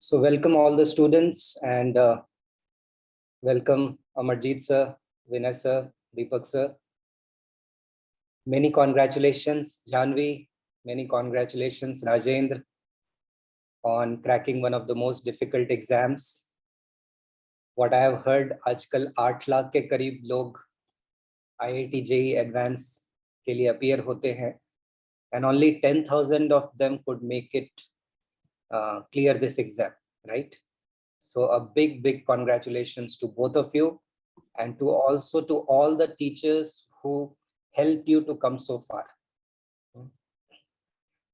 So welcome all the students and welcome Amarjeet sir, Vinay sir, Deepak sir. Many congratulations Janvi, many congratulations Rajendra on cracking one of the most difficult exams. What I have heard, आजकल 8 लाख के करीब लोग IIT JEE Advance के लिए appear होते हैं and only 10,000 of them could make it clear this exam, right? So a big congratulations to both of you and to also to all the teachers who helped you to come so far.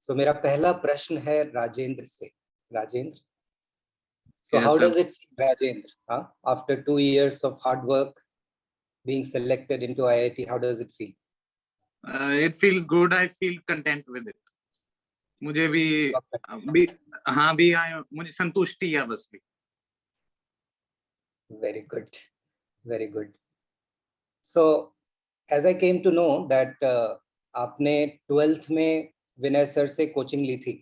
So मेरा पहला प्रश्न है राजेंद्र से. Rajendra. So yes, how does it feel, Rajendra? After 2 years of hard work, being selected into IIT, how does it feel? It feels good. I feel content with it. मुझे भी हाँ भी मुझे संतुष्टि है बस भी. Very good, very good. So as I came to know that आपने 12th में विनय सर से कोचिंग ली थी,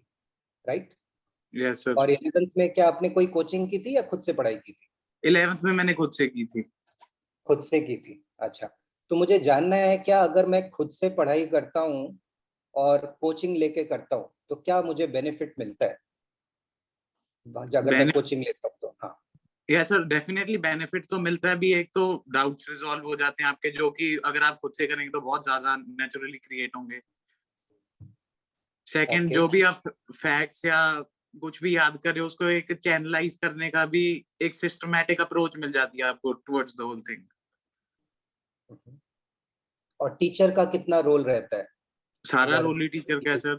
right? Yes sir. और 11th में क्या आपने कोई कोचिंग की थी या खुद से पढ़ाई की थी? 11th में मैंने खुद से की थी. खुद से की थी. अच्छा, तो मुझे जानना है क्या अगर मैं खुद से पढ़ाई करता हूँ और कोचिंग लेके करता हूँ तो क्या मुझे बेनिफिट मिलता है अगर मैं कोचिंग लेता हूँ तो? हाँ यस सर, डेफिनेटली बेनिफिट तो मिलता है भी. एक तो डाउट्स रिजॉल्व हो जाते हैं आपके, जो कि अगर आप खुद से करेंगे तो बहुत ज्यादा नेचुरली क्रिएट होंगे. सेकंड, जो भी आप फैक्ट्स या कुछ भी याद कर रहे हो उसको एक चैनलाइज करने का भी एक सिस्टमैटिक अप्रोच मिल जाती है आपको टुवर्ड्स द होल थिंग. और टीचर का कितना रोल रहता है? सारा रोल ही टीचर का है सर.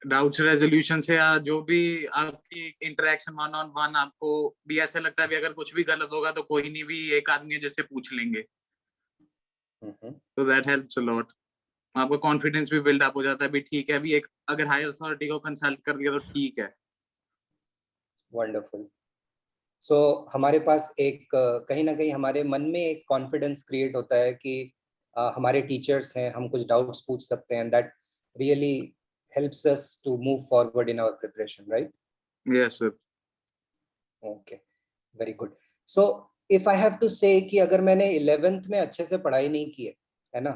डाउट्स रेजोल्यूशन से या जो भी आपकी इंटरेक्शन वन ऑन वन, आपको भी ऐसा लगता है भी अगर कुछ भी गलत होगा तो कोई नहीं, भी एक आदमी जैसे पूछ लेंगे. तो दैट हेल्प्स अ लॉट. आपका कॉन्फिडेंस भी बिल्ड अप हो जाता है भी. ठीक है, भी एक अगर हायर अथॉरिटी को कंसल्ट कर लिया तो ठीक है. वंडरफुल. सो हमारे पास एक कहीं ना कहीं हमारे मन में एक कॉन्फिडेंस क्रिएट होता है कि हमारे टीचर्स हैं, हम कुछ डाउट्स पूछ सकते हैं. That really helps us to move forward in our preparation, right? Yes sir. Okay, very good. So if I have to say कि अगर मैंने 11th में अच्छे से पढ़ाई नहीं की है ना,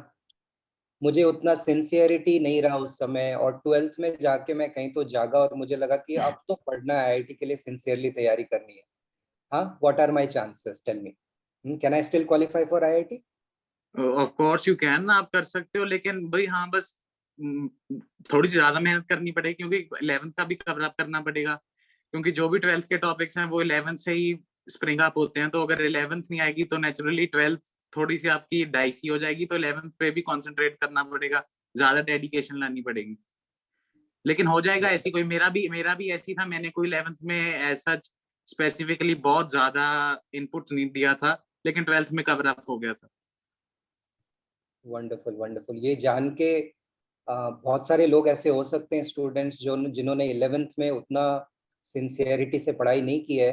मुझे उतना सिंसियरिटी नहीं रहा उस समय, और 12th में जाके मैं कहीं तो जागा और मुझे लगा कि अब तो पढ़ना है, आईआईटी के लिए सिंसियरली तैयारी करनी है. हाँ, what are my chances? Tell me. Can I still qualify for IIT? Of course you can. आप कर सकते हो, लेकिन भाई हाँ बस थोड़ी ज्यादा मेहनत करनी पड़ेगी, क्योंकि 11th का भी कवर अप करना पड़ेगा. क्योंकि जो भी 12th के टॉपिक्स हैं वो 11th से ही स्प्रिंग अप होते हैं. तो अगर 11th नहीं आएगी तो नेचुरली 12th थोड़ी सी आपकी डाइसी हो जाएगी. तो 11th पे भी कंसंट्रेट करना पड़ेगा, ज्यादा डेडिकेशन लानी पड़ेगी. लेकिन हो जाएगा. ऐसी कोई मेरा भी ऐसी था. मैंने कोई 11th में ऐसा स्पेसिफिकली बहुत ज्यादा इनपुट नहीं दिया था, लेकिन 12th में कवर अप हो गया था. Wonderful wonderful. ये जान के बहुत सारे लोग ऐसे हो सकते हैं स्टूडेंट्स जिन्होंने 11th में उतना सिंसियरिटी से पढ़ाई नहीं की है.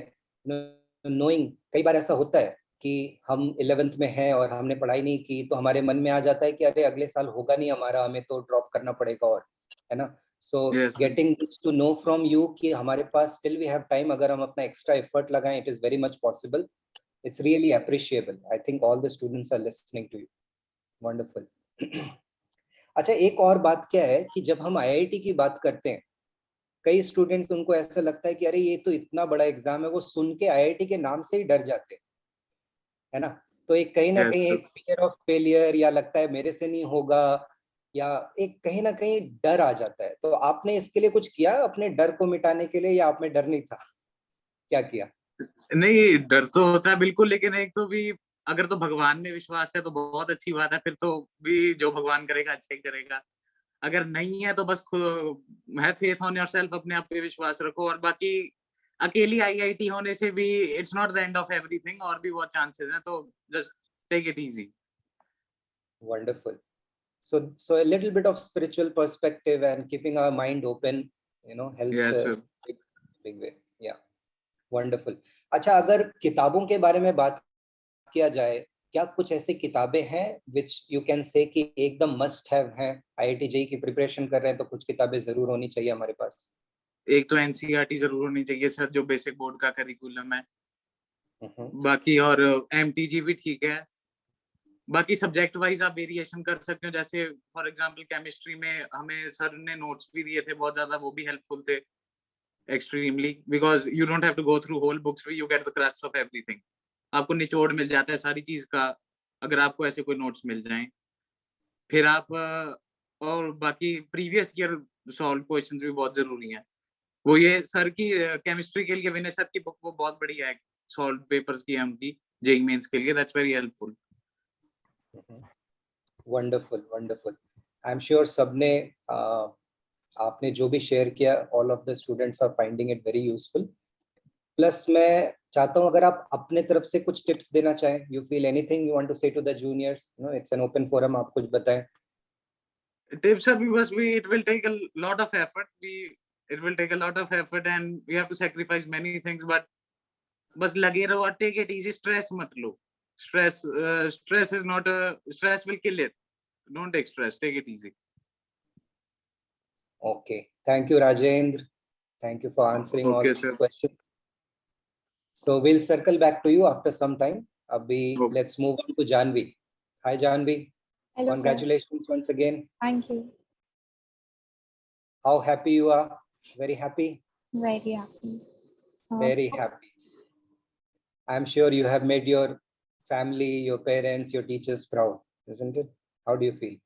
नोइंग, कई बार ऐसा होता है कि हम 11th में हैं और हमने पढ़ाई नहीं की तो हमारे मन में आ जाता है कि अरे अगले साल होगा नहीं हमारा, हमें तो ड्रॉप करना पड़ेगा, और है ना. So getting this to know from you कि हमारे पास स्टिल वी हैव टाइम, अगर हम अपना एक्स्ट्रा एफर्ट लगाएं, it is very much possible. It's really appreciable. I think all the students are listening to you. Wonderful. अच्छा, एक और बात क्या है कि जब हम आईआईटी की बात करते हैं, कई स्टूडेंट्स, उनको ऐसा लगता है कि अरे ये तो इतना बड़ा एग्जाम है, वो सुन के आईआईटी के नाम से ही डर जाते हैं, है ना. तो एक कहीं ना कहीं एक फियर ऑफ फेलियर, या लगता है मेरे से नहीं होगा, या एक कहीं ना कहीं डर आ जाता है. तो आपने इसके लिए कुछ किया अपने डर को मिटाने के लिए, या आप में डर नहीं था? क्या किया? नहीं, डर तो होता है बिल्कुल, लेकिन एक तो भी अगर तो भगवान में विश्वास है तो बहुत अच्छी बात है. फिर तो भी जो भगवान करेगा अच्छा ही करेगा. अगर नहीं है तो बस है फेथ ऑन योरसेल्फ, अपने आप पे विश्वास रखो. और बाकी अकेली आईआईटी होने से भी it's not the end of everything. और भी बहुत चांसेस हैं, तो just take it easy. Wonderful. So a little bit of spiritual perspective and keeping our mind open, helps. Yes, big way. Yeah. Wonderful. अच्छा, अगर किताबों के बारे में बात किया जाए, क्या कुछ ऐसी किताबें हैं विच यू कैन से कि एकदम मस्ट हैव हैं? आईआईटी जेईई की प्रिपरेशन कर रहे हैं तो कुछ किताबें जरूर होनी चाहिए हमारे पास. एक तो एनसीईआरटी जरूर होनी चाहिए सर, जो बेसिक बोर्ड का करिकुलम है। हम्म, बाकी और एमटीजी भी ठीक है। बाकी सब्जेक्ट वाइज आप वेरिएशन कर सकते हो, जैसे फॉर एग्जांपल केमिस्ट्री में हमें सर ने नोट्स भी दिए थे बहुत ज्यादा, वो भी हेल्पफुल थे extremely, because you don't have to go through whole books, you get the crux of everything. आपको निचोड़ मिल जाता है सारी चीज का, अगर आपको ऐसे कोई नोट्स मिल जाएं। फिर आप और बाकी प्रीवियस ईयर सॉल्व क्वेश्चंस भी बहुत जरूरी हैं। वो ये सर की केमिस्ट्री के लिए विनय सर की बुक वो बहुत बढ़िया है, सॉल्व पेपर्स की है उनकी जेईई मेंस के लिए, that's very helpful. Wonderful wonderful. I am sure सबने आपने जो भी शेयर किया, all of the students are finding it very useful. Plus मैं चाहता हूं अगर आप अपने तरफ से कुछ टिप्स देना चाहें, you feel anything you want to say to the juniors, no it's an open forum, आप कुछ बताएं। Tips are bus we it will take a lot of effort, it will take a lot of effort and we have to sacrifice many things, but बस लगे रहो और take it easy, stress मत लो। Stress is not a, stress will kill it, don't take stress, take it easy. Okay, thank you Rajendra, thank you for answering all Okay these sir. questions. So we'll circle back to you after some time. Abhi Okay. let's move on to Janvi. Hi Janvi. Hello, congratulations sir. once again. Thank you. How happy you are? Very happy? Very happy. Very happy. I'm sure you have made your family, your parents, your teachers proud, isn't it? How do you feel?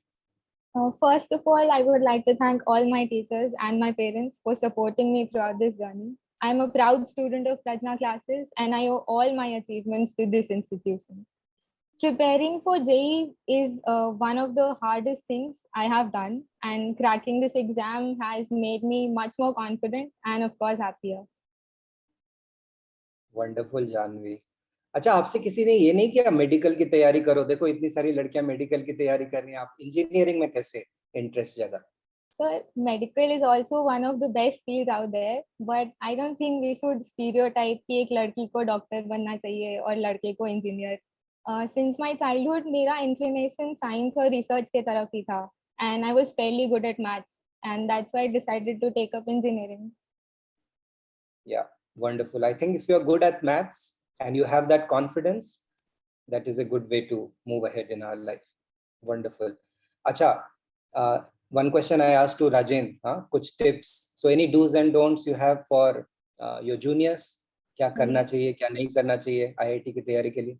First of all, I would like to thank all my teachers and my parents for supporting me throughout this journey. I'm a proud student of Prajna classes and I owe all my achievements to this institution. Preparing for JEE is one of the hardest things I have done, and cracking this exam has made me much more confident and of course happier. Wonderful Janhvi. अच्छा, आपसे किसी ने ये नहीं किया medical की तैयारी करो? देखो इतनी सारी लड़कियां मेडिकल की तैयारी कर रही हैं, आप इंजीनियरिंग में कैसे इंटरेस्ट जगा? So medical is also one of the best fields out there, but I don't think we should stereotype कि एक लड़की को डॉक्टर बनना चाहिए और लड़के को इंजीनियर. Since my childhood, मेरा inclination science और research के तरफ ही था, and I was fairly good at maths, and that's why I decided to take up engineering. Yeah, wonderful. I think if you're good at maths and you have that confidence, that is a good way to move ahead in our life. Wonderful. Acha, one question I asked to Rajendra, kuch tips. So any do's and don'ts you have for your juniors? क्या करना चाहिए, क्या नहीं करना चाहिए IIT की तैयारी के लिए?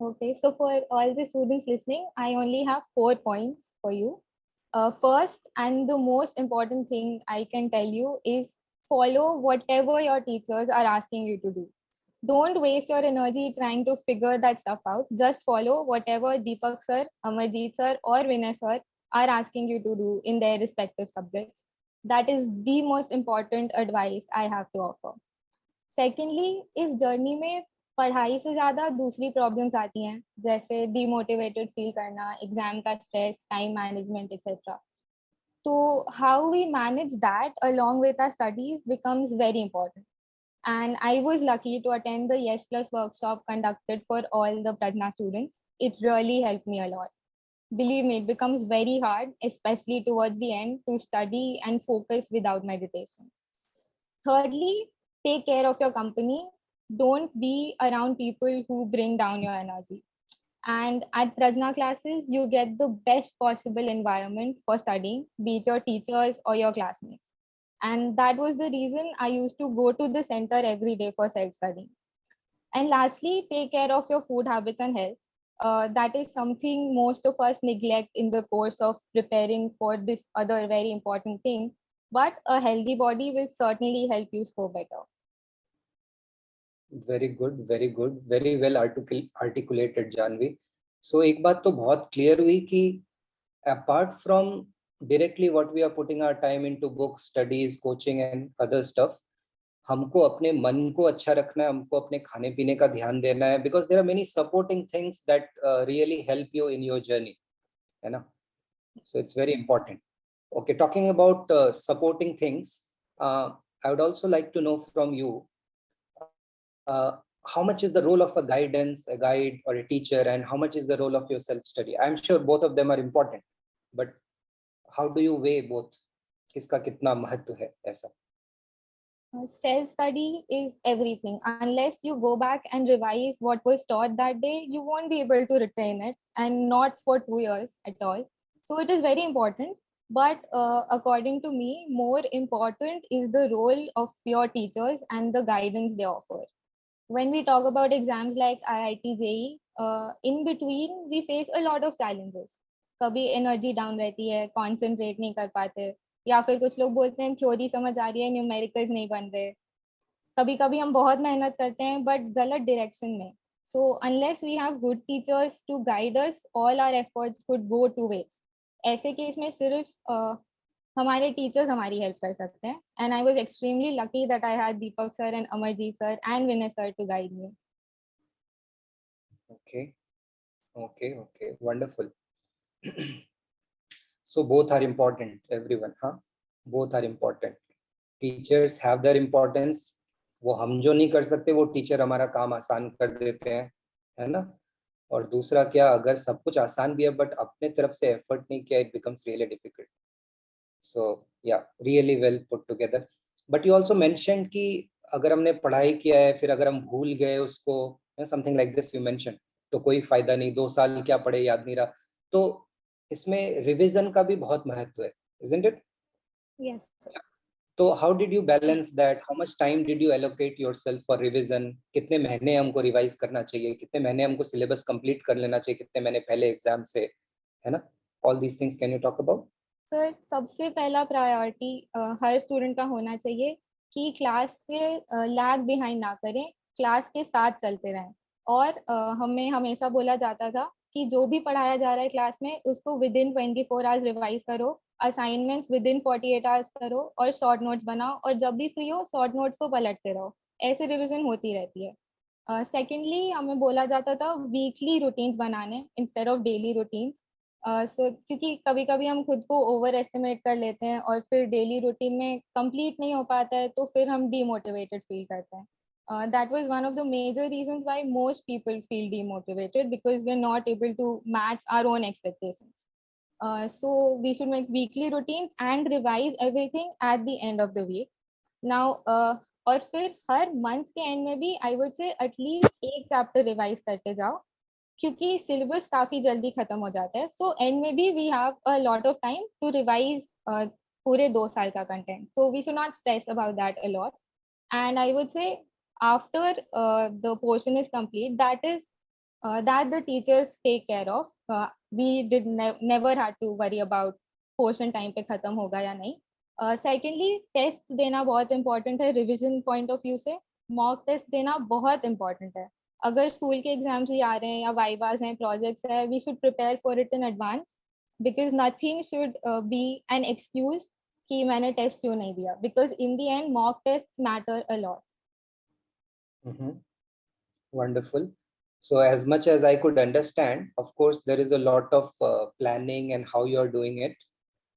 Okay, so for all the students listening, I only have 4 points for you. First and the most important thing I can tell you is follow whatever your teachers are asking you to do. Don't waste your energy trying to figure that stuff out. Just follow whatever Deepak sir, Amarjeet sir or Vinay sir are asking you to do in their respective subjects. That is the most important advice I have to offer. Secondly, इस journey में पढ़ाई से ज़्यादा दूसरी problems आती हैं, जैसे demotivated feel करना, एग्जाम का स्ट्रेस, टाइम मैनेजमेंट एक्सेट्रा. तो how we manage that along with our studies becomes very important. And I was lucky to attend the Yes Plus workshop conducted for all the Prajna students. It really helped me a lot. Believe me, it becomes very hard, especially towards the end, to study and focus without meditation. Thirdly, take care of your company. Don't be around people who bring down your energy. And at Prajna classes, you get the best possible environment for studying, be it your teachers or your classmates. And that was the reason I used to go to the center every day for self-studying. And lastly, take care of your food habits and health. That is something most of us neglect in the course of preparing for this other very important thing. But a healthy body will certainly help you score better. Very good, very well articulated, Janvi. So एक बात तो बहुत clear हुई कि apart from directly what we are putting our time into books, studies, coaching and other stuff, हमको अपने मन को अच्छा रखना है, हमको अपने खाने पीने का ध्यान देना है, because there are many supporting things that really help you in your journey, है ना? So it's very important. Okay, talking about supporting things, I would also like to know from you, how much is the role of a guide or a teacher, and how much is the role of your self-study? I'm sure both of them are important, but how do you weigh both? किसका कितना महत्व है ऐसा? Self-study is everything. Unless you go back and revise what was taught that day, you won't be able to retain it, and not for 2 years at all. So it is very important. But according to me, more important is the role of your teachers and the guidance they offer. When we talk about exams like IIT JEE, in between we face a lot of challenges. कभी energy down रहती है, concentrate नहीं कर पाते, या फिर कुछ लोग बोलते हैं थ्योरी समझ आ रही है, न्यूमेरिकल्स नहीं बन रहे. कभी कभी हम बहुत मेहनत करते हैं बट गलत डायरेक्शन में. So unless we have good teachers to guide us, all our efforts could go to waste. ऐसे केस में सिर्फ हमारे टीचर्स हमारी हेल्प कर सकते हैं. And I was extremely lucky that I had Deepak sir and Amarjeet sir and Vinay sir to guide me. Okay, wonderful. So both are important, everyone, huh? Both are important. Teachers have their importance. वो हम जो नहीं कर सकते वो teacher हमारा काम आसान कर देते हैं, है ना. और दूसरा क्या, अगर सब कुछ आसान भी है बट अपने तरफ से एफर्ट नहीं किया, इट बिकम्स रियली डिफिकल्ट. सो या really well put together. But you also mention कि अगर हमने पढ़ाई किया है फिर अगर हम भूल गए उसको, something like this you mention, तो कोई फायदा नहीं, 2 साल क्या पढ़े याद नहीं रहा. तो इसमें रिवीजन का भी बहुत महत्व है, isn't it? Yes. तो how did you balance that? How much time did U allocate yourself for revision? कितने महीने हमको रिवाइज करना चाहिए, कितने महीने हमको सिलेबस कंप्लीट कर लेना चाहिए, कितने महीने पहले एग्जाम से, है ना. All these things can you talk about? Sir, सबसे पहला प्रायोरिटी हर स्टूडेंट का होना चाहिए कि क्लास से लैग बिहाइंड ना करें, क्लास के साथ चलते रहें. और हमें हमेशा बोला जाता था कि जो भी पढ़ाया जा रहा है क्लास में उसको विद इन 24 आवर्स रिवाइज करो, असाइनमेंट्स विद इन 48 आवर्स करो और शॉर्ट नोट्स बनाओ, और जब भी फ्री हो शॉर्ट नोट्स को पलटते रहो. ऐसे रिविजन होती रहती है. सेकेंडली, हमें बोला जाता था वीकली रूटीन्स बनाने इंस्टेड ऑफ डेली रूटीन्स. क्योंकि कभी कभी हम खुद को ओवर एस्टिमेट कर लेते हैं और फिर डेली रूटीन में कंप्लीट नहीं हो पाता है, तो फिर हम डीमोटिवेटेड फील करते हैं. That was one of the major reasons why most people feel demotivated, because we're not able to match our own expectations. So we should make weekly routines and revise everything at the end of the week. Now और फिर हर month के and में भी I would say at least एक chapter revise करते जाओ, क्योंकि syllabus काफी जल्दी खत्म हो जाता है. सो एंड में भी we have a lot of time to revise पूरे 2 साल का content. So we should not stress about that a lot. And I would say after the portion is complete, that the teachers take care of. We did never had to worry about portion time पे खत्म होगा या नहीं. Secondly, test देना बहुत important है revision point of view से. Mock test देना बहुत important है. अगर स्कूल के एग्जाम्स भी आ रहे हैं या वाइवास हैं, प्रोजेक्ट्स है, we should prepare for it in advance, because nothing should be an excuse कि मैंने टेस्ट क्यों नहीं दिया, because in the end mock test matter a lot. Wonderful. So as much as I could understand, of course there is a lot of planning and how you are doing it,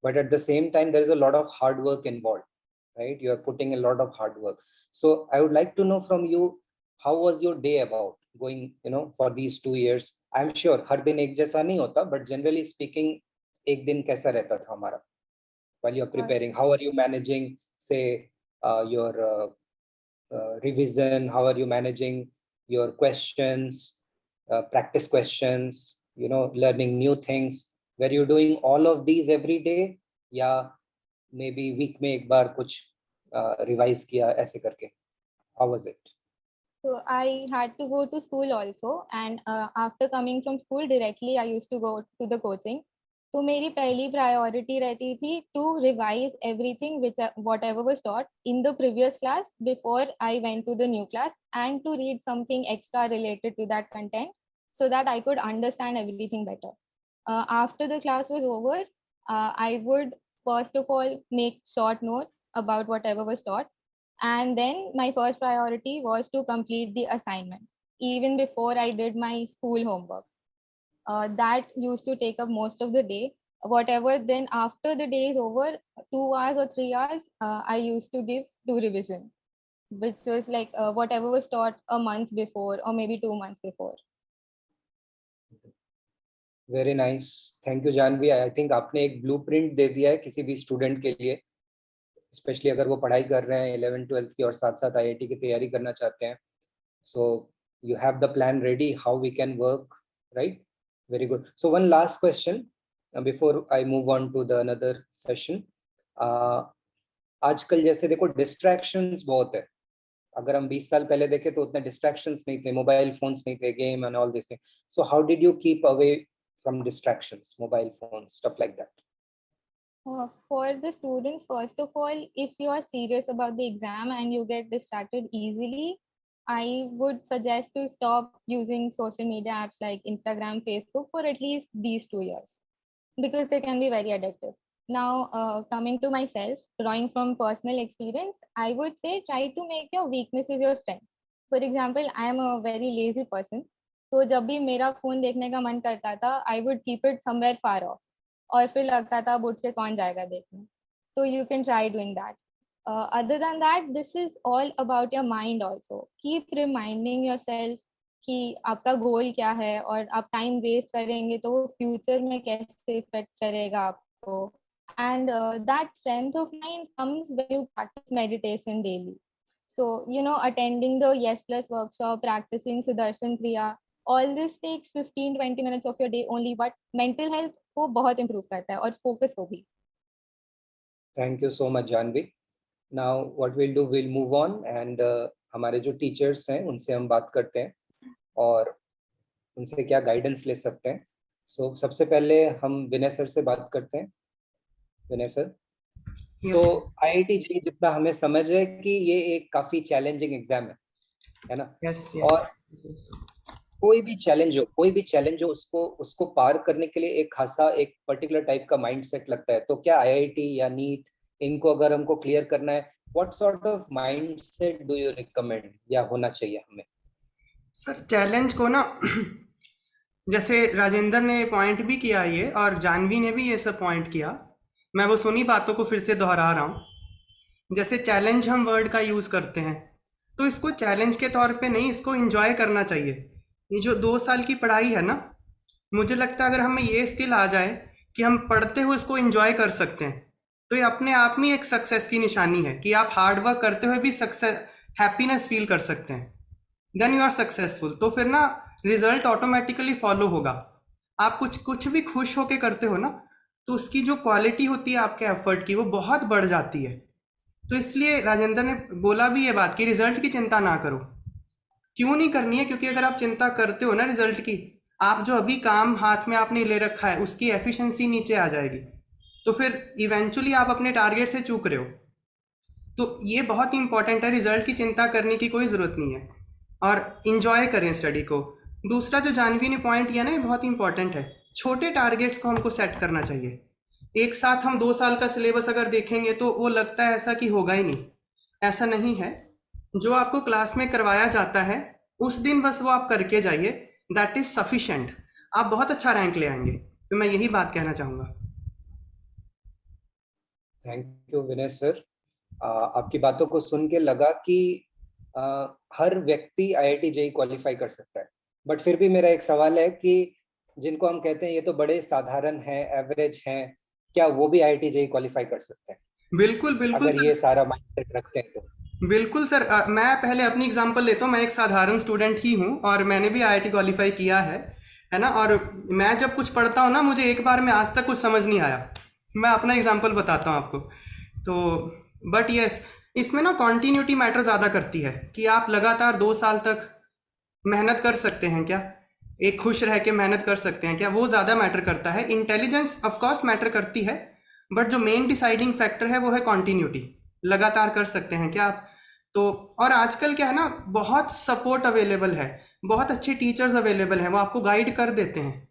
but at the same time there is a lot of hard work involved, right? You are putting a lot of hard work. So I would like to know from you, how was your day about going, for these 2 years? I'm sure हर दिन एक जैसा नहीं होता, but generally speaking एक दिन कैसा रहता था हमारा while you're preparing? How are you managing, say, your revision? How are you managing your questions, practice questions, learning new things? Were you doing all of these every day, या maybe week में एक बार कुछ revise किया ऐसे करके? How was it? So I had to go to school also, and after coming from school directly I used to go to the coaching. तो मेरी पहली प्रायोरिटी रहती थी to revise everything which whatever was taught in the previous class before I went to the new class, and to read something extra related to that content so that I could understand everything better. After the class was over, I would first of all make short notes about whatever was taught, and then my first priority was to complete the assignment even before I did my school homework. That used to take up most of the day. Whatever, then after the day is over, 2 hours or 3 hours, I used to give to revision, which was like whatever was taught a month before or maybe 2 months before. Very nice. Thank you, Janvi. I think आपने एक blueprint दे दिया है किसी भी student के लिए. Specially अगर वो पढ़ाई कर रहे हैं 11th-12th की और साथ साथ IIT की तैयारी करना चाहते हैं. So you have the plan ready how we can work, right? Very good. So one last question before I move on to the another session. आजकल जैसे देखो distractions बहुत है. अगर हम 20 साल पहले देखें तो उतने distractions नहीं थे, मोबाइल फोन्स नहीं थे, game and all these things. So how did you keep away from distractions, mobile phones, stuff like that? For the students, first of all, if you are serious about the exam and you get distracted easily, I would suggest to stop using social media apps like Instagram, Facebook for at least these 2 years, because they can be very addictive. Now, coming to myself, drawing from personal experience, I would say try to make your weaknesses your strength. For example, I am a very lazy person. तो जब भी मेरा phone देखने का मन करता था, I would keep it somewhere far off. और फिर लगता था अब उठ के कौन जाएगा देखने. So you can try doing that. Other than that, this is all about your mind also. Keep reminding yourself कि आपका गोल क्या है और आप टाइम वेस्ट करेंगे तो वो फ्यूचर में कैसे इफेक्ट करेगा आपको. And that strength of mind comes when you practice meditation daily. So, attending the Yes Plus workshop, practicing Sudarshan Kriya, all this takes 15-20 minutes of your day only, but mental health को बहुत improve करता है और focus को भी. Thank you so much, Janvi. Now what we'll do, we'll move on and हमारे जो teachers हैं उनसे हम बात करते हैं और उनसे क्या guidance ले सकते हैं. So सबसे पहले हम विनय सर से बात करते हैं. विनय सर, तो IIT JEE जितना हमें समझ है कि ये एक काफी चैलेंजिंग एग्जाम है ना? और कोई भी चैलेंज हो उसको पार करने के लिए एक खासा एक पर्टिकुलर टाइप का माइंडसेट लगता है. तो क्या IIT या नीट इनको अगर हमको क्लियर करना है, what sort of mindset do you recommend या होना चाहिए हमें? सर चैलेंज को ना जैसे राजेंद्र ने पॉइंट भी किया ये और जानवी ने भी ये सब पॉइंट किया, मैं वो सुनी बातों को फिर से दोहरा रहा हूँ. जैसे चैलेंज हम वर्ड का यूज़ करते हैं तो इसको चैलेंज के तौर पे नहीं, इसको एंजॉय करना चाहिए. ये जो 2 साल की पढ़ाई है ना, मुझे लगता है अगर हमें ये स्किल आ जाए कि हम पढ़ते हुए इसको एंजॉय कर सकते हैं तो ये अपने आप में एक सक्सेस की निशानी है कि आप हार्ड वर्क करते हुए भी सक्सेस हैप्पीनेस फील कर सकते हैं. Then you are successful. तो फिर ना रिजल्ट ऑटोमेटिकली फॉलो होगा. आप कुछ भी खुश होके करते हो ना तो उसकी जो क्वालिटी होती है आपके एफर्ट की वो बहुत बढ़ जाती है. तो इसलिए राजेंद्र ने बोला भी ये बात कि रिजल्ट की चिंता ना करो. क्यों नहीं करनी है? क्योंकि अगर आप चिंता करते हो ना रिजल्ट की, आप जो अभी काम हाथ में आपने ले रखा है उसकी एफिशिएंसी नीचे आ जाएगी, तो फिर इवेंचुअली आप अपने टारगेट से चूक रहे हो. तो ये बहुत इंपॉर्टेंट है, रिजल्ट की चिंता करने की कोई ज़रूरत नहीं है और इंजॉय करें स्टडी को. दूसरा जो जानवी ने पॉइंट किया ना, ये बहुत इंपॉर्टेंट है. छोटे टारगेट्स को हमको सेट करना चाहिए. एक साथ हम 2 साल का सिलेबस अगर देखेंगे तो वो लगता है ऐसा कि होगा ही नहीं. ऐसा नहीं है. जो आपको क्लास में करवाया जाता है उस दिन बस वो आप करके जाइए, दैट इज सफिशिएंट. आप बहुत अच्छा रैंक ले आएंगे. तो मैं यही बात कहना चाहूँगा. Thank you Vinay sir. आपकी बातों को सुन के लगा कि हर व्यक्ति IIT JEE क्वालिफाई कर सकता है, बट फिर भी मेरा एक सवाल है कि जिनको हम कहते हैं ये तो बड़े साधारण हैं, एवरेज हैं, क्या वो भी IIT JEE क्वालिफाई कर सकते हैं? बिल्कुल बिल्कुल अगर ये सारा माइंडसेट रखते हैं तो. बिल्कुल सर. मैं पहले अपनी एग्जांपल लेता हूँ. मैं एक साधारण स्टूडेंट ही हूँ और मैंने भी IIT क्वालिफाई किया है ना. और मैं जब कुछ पढ़ता हूँ ना, मुझे एक बार में आज तक कुछ समझ नहीं आया. मैं अपना एग्जांपल बताता हूँ आपको. तो बट यस, इसमें ना कॉन्टीन्यूटी मैटर ज़्यादा करती है कि आप लगातार 2 साल तक मेहनत कर सकते हैं क्या, एक खुश रह के मेहनत कर सकते हैं क्या, वो ज़्यादा मैटर करता है. इंटेलिजेंस ऑफकोर्स मैटर करती है, बट जो मेन डिसाइडिंग फैक्टर है वो है कॉन्टीन्यूटी. लगातार कर सकते हैं क्या आप. तो और आजकल क्या है ना, बहुत सपोर्ट अवेलेबल है, बहुत अच्छे टीचर्स अवेलेबल हैं, वो आपको गाइड कर देते हैं.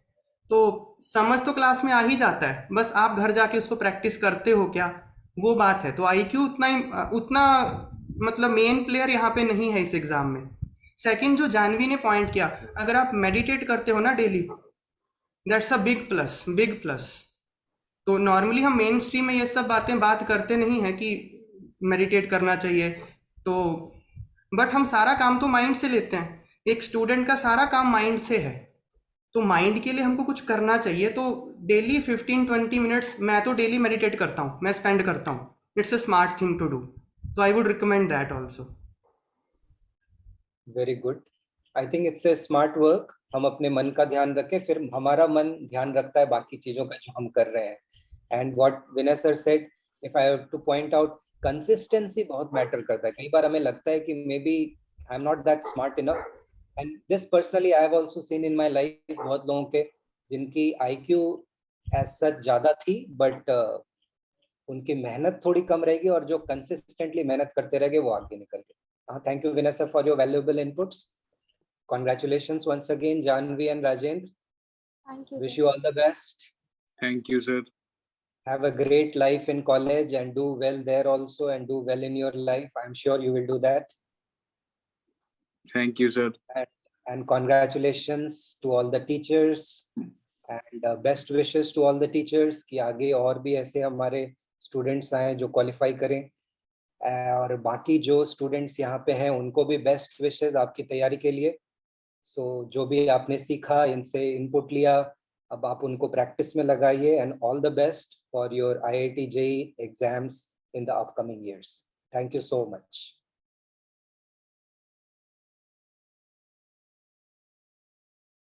तो समझ तो क्लास में आ ही जाता है, बस आप घर जाके उसको प्रैक्टिस करते हो क्या, वो बात है. तो IQ उतना मतलब मेन प्लेयर यहाँ पे नहीं है इस एग्जाम में. सेकंड जो जानवी ने पॉइंट किया, अगर आप मेडिटेट करते हो ना daily, that's a big plus. तो नॉर्मली हम मेन स्ट्रीम में ये सब बात करते नहीं है कि मेडिटेट करना चाहिए. तो बट हम सारा काम तो माइंड से लेते हैं. एक स्टूडेंट का सारा काम माइंड से है, तो माइंड के लिए हमको कुछ करना चाहिए. तो डेली 15-20 मिनट्स मैं तो डेली मेडिटेट करता हूँ, मैं स्पेंड करता हूँ. it's a smart thing to do. So I would recommend that also. Very good. I think it's a smart work. हम अपने मन का ध्यान रखें, फिर हमारा मन ध्यान रखता है बाकी चीजों का जो हम कर रहे हैं. And what Vinay sir said, if I have to point out, consistency बहुत मैटर करता है. कई बार हमें लगता है कि maybe I am not that smart enough, and this personally I have also seen in my life बहुत लोगों के जिनकी आईक्यू एज सच ज्यादा थी, बट उनकी मेहनत थोड़ी कम रहेगी, और जो कंसिस्टेंटली मेहनत करते रहेंगे वो आगे निकल गए. Thank you, Vinay, for your valuable inputs. Congratulations once again, Janvi and Rajendra. Thank you. Wish you all the best. Thank you, sir. Have a great life in college and do well there also, and do well in your life. I'm sure you will do that. Thank you, sir. And congratulations to all the teachers, and best wishes to all the teachers कि आगे और भी ऐसे हमारे students आए जो qualify करें. और बाकी जो स्टूडेंट्स यहाँ पे हैं उनको भी बेस्ट विशेस आपकी तैयारी के लिए. सो जो भी आपने सीखा, इनसे इनपुट लिया, अब आप उनको प्रैक्टिस में लगाइए. And all the best for your IIT JEE exams in the upcoming years. Thank you so much.